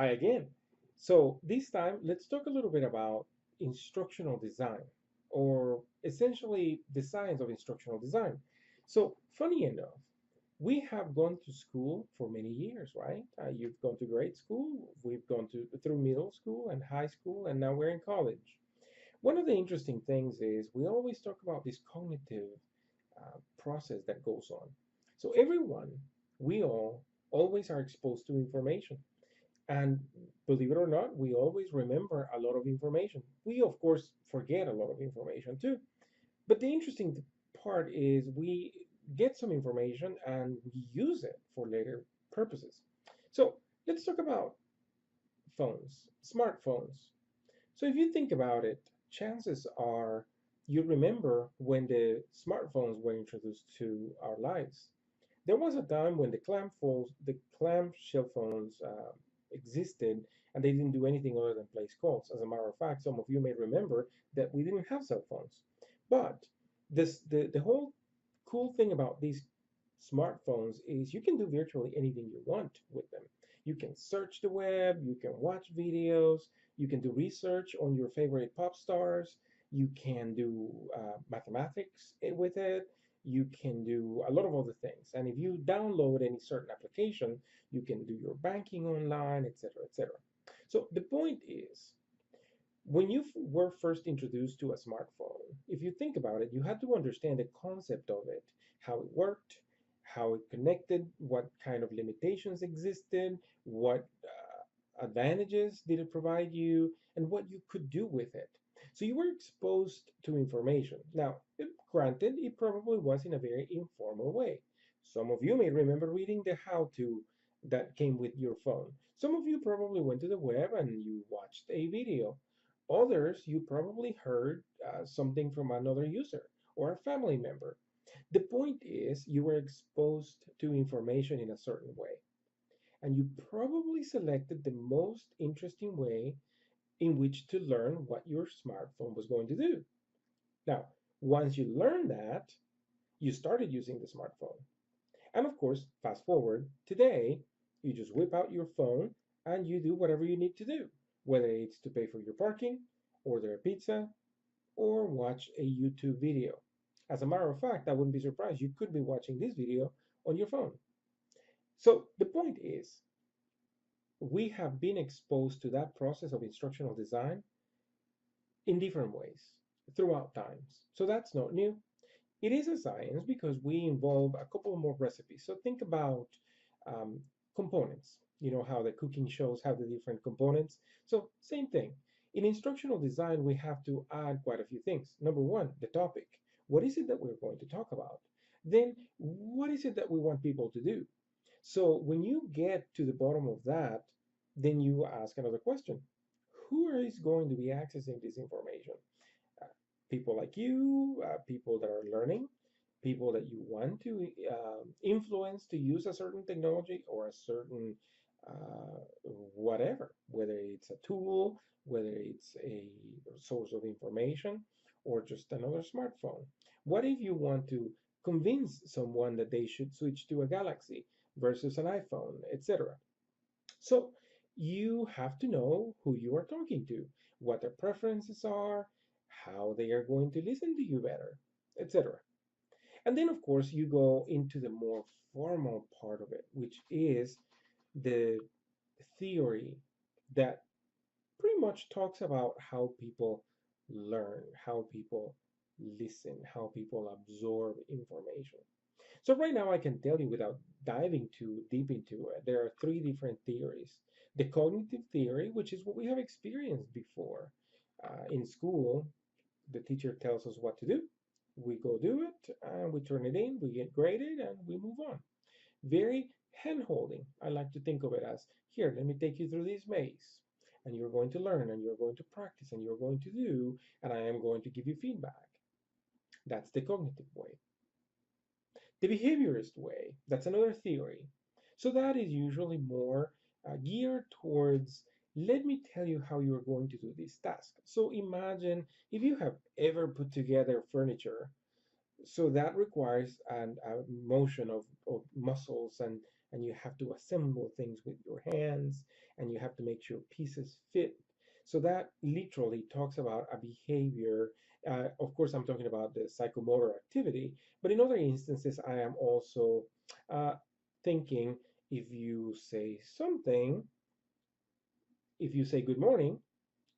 Hi again. So this time, let's talk a little bit about instructional design, or essentially the science of instructional design. So funny enough, we have gone to school for many years, right? You've gone to grade school, we've gone through middle school and high school, and now we're in college. One of the interesting things is we always talk about this cognitive process that goes on. So everyone, we all, always are exposed to information. And believe it or not, we always remember a lot of information. We, of course, forget a lot of information too. But the interesting part is we get some information and we use it for later purposes. So let's talk about phones, smartphones. So if you think about it, chances are you remember when the smartphones were introduced to our lives. There was a time when the clamshell phones existed, and they didn't do anything other than place calls. As a matter of fact, some of you may remember that we didn't have cell phones. But the whole cool thing about these smartphones is you can do virtually anything you want with them. You can search the web, you can watch videos, you can do research on your favorite pop stars, you can do mathematics with it, you can do a lot of other things. And if you download any certain application, you can do your banking online, etc., etc. So the point is, when you were first introduced to a smartphone, if you think about it, you had to understand the concept of it, how it worked, how it connected, what kind of limitations existed, what advantages did it provide you, and what you could do with it. So you were exposed to information. Now, granted, it probably was in a very informal way. Some of you may remember reading the how to that came with your phone. Some of you probably went to the web and you watched a video. Others, you probably heard something from another user or a family member. The point is, you were exposed to information in a certain way, and you probably selected the most interesting way in which to learn what your smartphone was going to do. Now, once you learned that, you started using the smartphone. And of course, fast forward, today, you just whip out your phone and you do whatever you need to do, whether it's to pay for your parking, order a pizza, or watch a YouTube video. As a matter of fact, I wouldn't be surprised. You could be watching this video on your phone. So the point is, we have been exposed to that process of instructional design in different ways throughout times. So that's not new. It is a science because we involve a couple more recipes. So think about um, components. You know how the cooking shows have the different components. So same thing. In instructional design, we have to add quite a few things. Number one, the topic. What is it that we're going to talk about? Then what is it that we want people to do? So when you get to the bottom of that, then you ask another question. Who is going to be accessing this information? Uh, People like you, people that are learning, people that you want to influence to use a certain technology or a certain uh, whatever, whether it's a tool, whether it's a source of information, or just another smartphone. What if you want to convince someone that they should switch to a Galaxy versus an iPhone, etc.? So you have to know who you are talking to, what their preferences are, how they are going to listen to you better, etc. And then, of course, you go into the more formal part of it, which is the theory that pretty much talks about how people learn, how people listen, how people absorb information. So right now I can tell you without diving too deep into it, there are three different theories. The cognitive theory, which is what we have experienced before. In school, the teacher tells us what to do. We go do it, and we turn it in, we get graded, and we move on. Very hand-holding. I like to think of it as, here, let me take you through this maze. And you're going to learn, and you're going to practice, and you're going to do, and I am going to give you feedback. That's the cognitive way. The behaviorist way, that's another theory. So that is usually more geared towards, let me tell you how you're going to do this task. So imagine if you have ever put together furniture, so that requires a motion of muscles and and you have to assemble things with your hands, and you have to make sure pieces fit. So that literally talks about a behavior. Of course, I'm talking about the psychomotor activity, but in other instances, I am also uh, thinking if you say something, if you say good morning,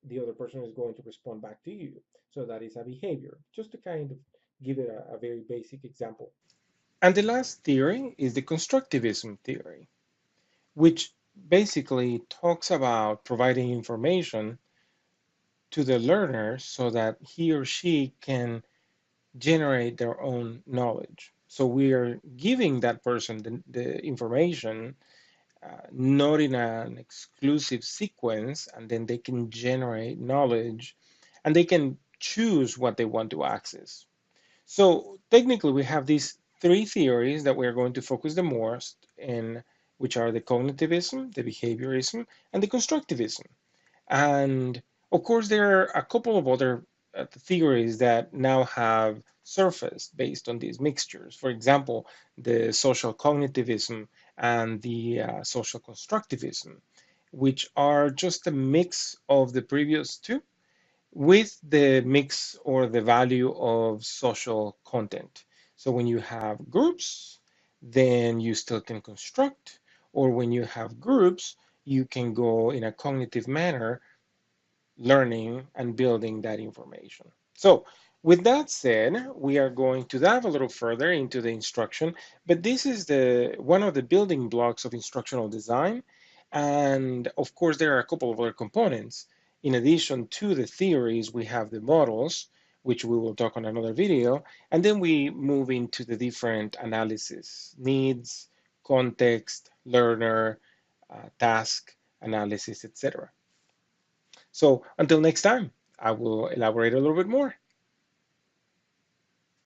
the other person is going to respond back to you. So that is a behavior, just to kind of give it a very basic example. And the last theory is the constructivism theory, which basically talks about providing information to the learner so that he or she can generate their own knowledge. So we are giving that person the information, not in an exclusive sequence, and then they can generate knowledge and they can choose what they want to access. So technically, we have these three theories that we're going to focus the most in, which are the cognitivism, the behaviorism, and the constructivism. And of course, there are a couple of other theories that now have surfaced based on these mixtures. For example, the social cognitivism and the social constructivism, which are just a mix of the previous two with the mix or the value of social content. So when you have groups, then you still can construct, or when you have groups, you can go in a cognitive manner learning and building that information. So, with that said, we are going to dive a little further into the instruction, but this is the one of the building blocks of instructional design. And of course, there are a couple of other components. In addition to the theories, we have the models, which we will talk on another video, and then we move into the different analysis, needs, context, learner, task analysis, etc. So until next time, I will elaborate a little bit more.